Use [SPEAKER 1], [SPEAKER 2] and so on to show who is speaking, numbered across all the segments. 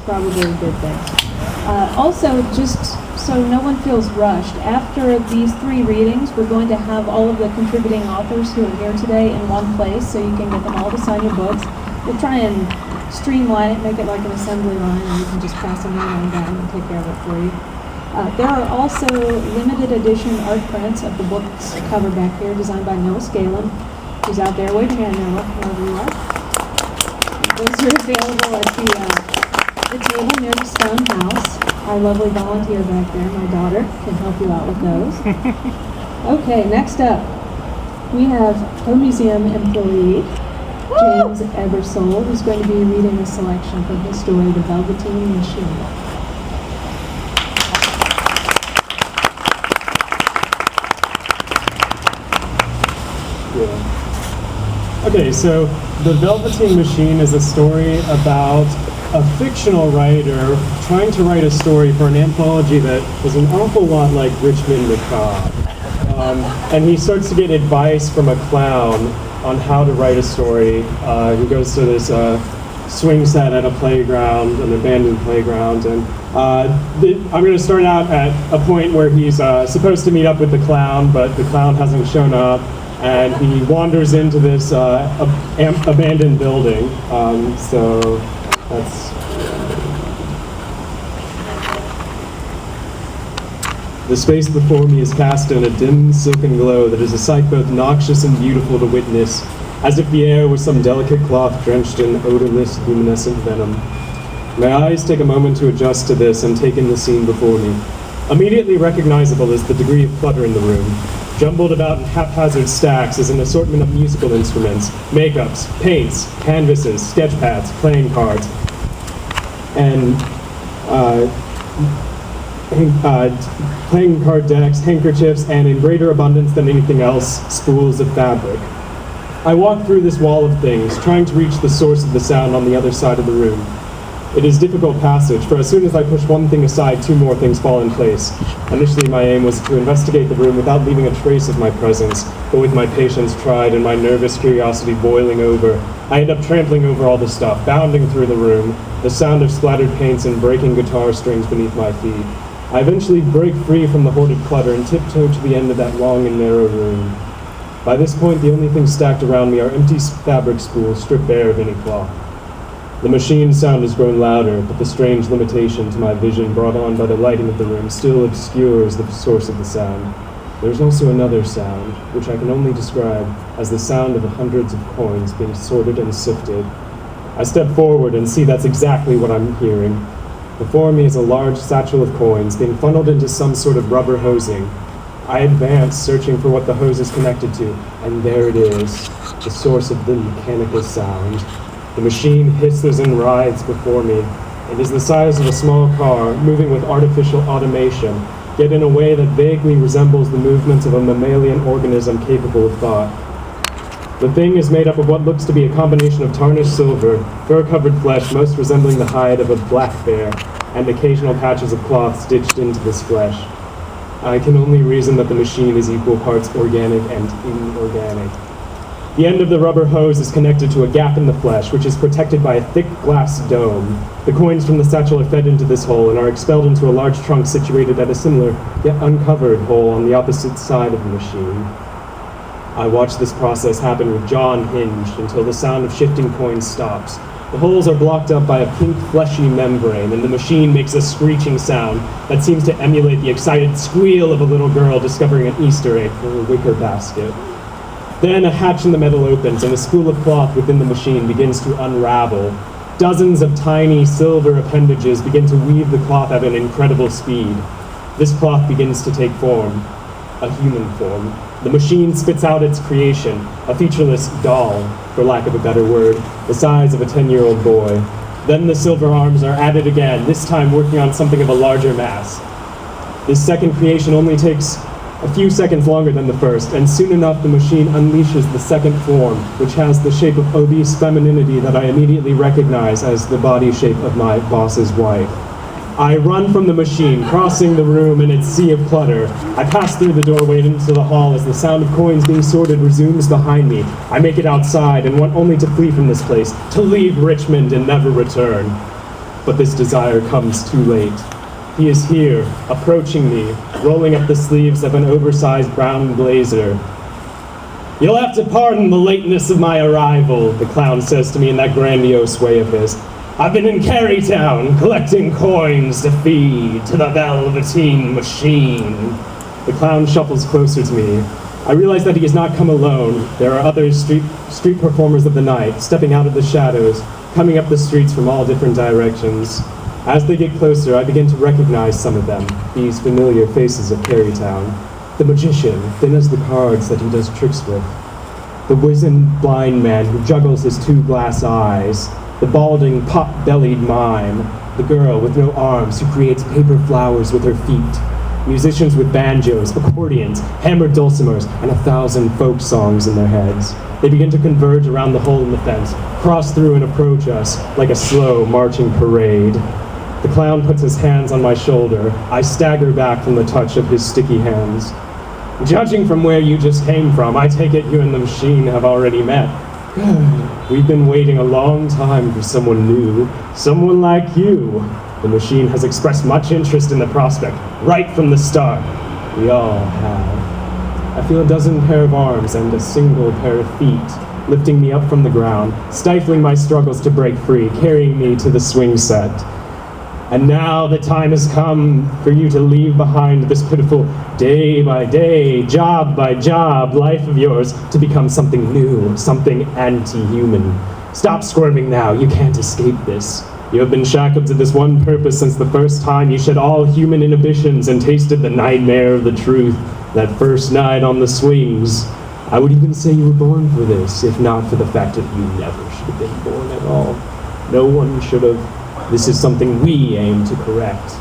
[SPEAKER 1] probably a good thing. Also, just so no one feels rushed, after these 3 readings, we're going to have all of the contributing authors who are here today in one place, so you can get them all to sign your books. We'll try and streamline it, make it like an assembly line, and you can just pass them on down and take care of it for you. There are also limited edition art prints of the books covered back here, designed by Noah Scalen, who's out there. Wave your hand, Noah, wherever you are. Those are available at the table near the stone house. Our lovely volunteer back there, my daughter, can help you out with those. Okay, next up, we have Poe Museum employee James Ebersole, who's going to be reading a selection from his story, The Velveteen Machine.
[SPEAKER 2] Okay, so The Velveteen Machine is a story about a fictional writer trying to write a story for an anthology that was an awful lot like Richmond Macabre. And he starts to get advice from a clown on how to write a story. He goes to this swing set at a playground, an abandoned playground, and I'm going to start out at a point where he's supposed to meet up with the clown, but the clown hasn't shown up. And he wanders into this abandoned building. So that's... The space before me is cast in a dim, silken glow that is a sight both noxious and beautiful to witness, as if the air was some delicate cloth drenched in odorless, luminescent venom. My eyes take a moment to adjust to this and take in the scene before me. Immediately recognizable is the degree of clutter in the room. Jumbled about in haphazard stacks is an assortment of musical instruments, makeups, paints, canvases, sketch pads, playing cards, and playing card decks, handkerchiefs, and in greater abundance than anything else, spools of fabric. I walk through this wall of things, trying to reach the source of the sound on the other side of the room. It is difficult passage, for as soon as I push one thing aside, 2 more things fall in place. Initially, my aim was to investigate the room without leaving a trace of my presence, but with my patience tried and my nervous curiosity boiling over, I end up trampling over all the stuff, bounding through the room, the sound of splattered paints and breaking guitar strings beneath my feet. I eventually break free from the hoarded clutter and tiptoe to the end of that long and narrow room. By this point, the only things stacked around me are empty fabric spools stripped bare of any cloth. The machine sound has grown louder, but the strange limitation to my vision brought on by the lighting of the room still obscures the source of the sound. There's also another sound, which I can only describe as the sound of the hundreds of coins being sorted and sifted. I step forward and see that's exactly what I'm hearing. Before me is a large satchel of coins being funneled into some sort of rubber hosing. I advance, searching for what the hose is connected to, and there it is, the source of the mechanical sound. The machine hisses and writhes before me. It is the size of a small car, moving with artificial automation, yet in a way that vaguely resembles the movements of a mammalian organism capable of thought. The thing is made up of what looks to be a combination of tarnished silver, fur-covered flesh most resembling the hide of a black bear, and occasional patches of cloth stitched into this flesh. I can only reason that the machine is equal parts organic and inorganic. The end of the rubber hose is connected to a gap in the flesh, which is protected by a thick glass dome. The coins from the satchel are fed into this hole and are expelled into a large trunk situated at a similar, yet uncovered, hole on the opposite side of the machine. I watch this process happen with jaw unhinged until the sound of shifting coins stops. The holes are blocked up by a pink, fleshy membrane, and the machine makes a screeching sound that seems to emulate the excited squeal of a little girl discovering an Easter egg for her wicker basket. Then a hatch in the metal opens, and a spool of cloth within the machine begins to unravel. Dozens of tiny silver appendages begin to weave the cloth at an incredible speed. This cloth begins to take form, a human form. The machine spits out its creation, a featureless doll, for lack of a better word, the size of a 10-year-old boy. Then the silver arms are added again, this time working on something of a larger mass. This second creation only takes a few seconds longer than the first, and soon enough the machine unleashes the second form, which has the shape of obese femininity that I immediately recognize as the body shape of my boss's wife. I run from the machine, crossing the room in its sea of clutter. I pass through the doorway into the hall as the sound of coins being sorted resumes behind me. I make it outside and want only to flee from this place, to leave Richmond and never return. but this desire comes too late. He is here, approaching me, rolling up the sleeves of an oversized brown blazer. "You'll have to pardon the lateness of my arrival," the clown says to me in that grandiose way of his. "I've been in Carytown, collecting coins to feed to the Velveteen Machine." The clown shuffles closer to me. I realize that he has not come alone. There are other street performers of the night, stepping out of the shadows, coming up the streets from all different directions. As they get closer, I begin to recognize some of them, these familiar faces of Carytown. The magician, thin as the cards that he does tricks with. The wizened blind man who juggles his 2 glass eyes. The balding, pot-bellied mime. The girl with no arms who creates paper flowers with her feet. Musicians with banjos, accordions, hammered dulcimers, and 1,000 folk songs in their heads. They begin to converge around the hole in the fence, cross through and approach us like a slow marching parade. The clown puts his hands on my shoulder. I stagger back from the touch of his sticky hands. "Judging from where you just came from, I take it you and the machine have already met." "Good. We've been waiting a long time for someone new, someone like you. The machine has expressed much interest in the prospect, right from the start. We all have." I feel a dozen pair of arms and a single pair of feet, lifting me up from the ground, stifling my struggles to break free, carrying me to the swing set. "And now the time has come for you to leave behind this pitiful day by day, job by job life of yours to become something new, something anti-human. Stop squirming now, you can't escape this. You have been shackled to this one purpose since the first time you shed all human inhibitions and tasted the nightmare of the truth, that first night on the swings. I would even say you were born for this, if not for the fact that you never should have been born at all. No one should have. This is something we aim to correct."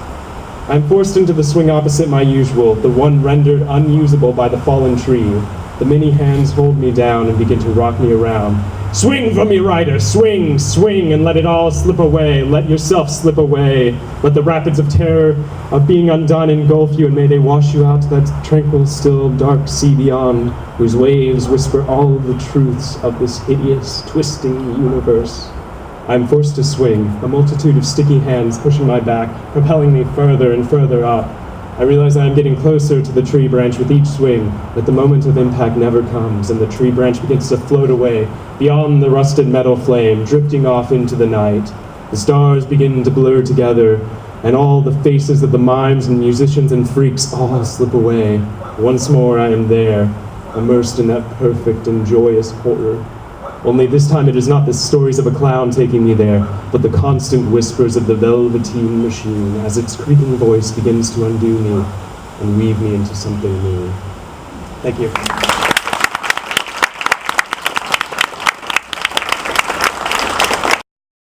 [SPEAKER 2] I'm forced into the swing opposite my usual, the one rendered unusable by the fallen tree. The many hands hold me down and begin to rock me around. "Swing from me, rider! Swing, swing, and let it all slip away. Let yourself slip away. Let the rapids of terror of being undone engulf you, and may they wash you out to that tranquil, still, dark sea beyond, whose waves whisper all the truths of this hideous, twisting universe." I'm forced to swing, a multitude of sticky hands pushing my back, propelling me further and further up. I realize I am getting closer to the tree branch with each swing, but the moment of impact never comes, and the tree branch begins to float away, beyond the rusted metal flame, drifting off into the night. The stars begin to blur together, and all the faces of the mimes and musicians and freaks all slip away. Once more I am there, immersed in that perfect and joyous horror. Only this time it is not the stories of a clown taking me there, but the constant whispers of the Velveteen Machine as its creaking voice begins to undo me and weave me into something new. Thank you.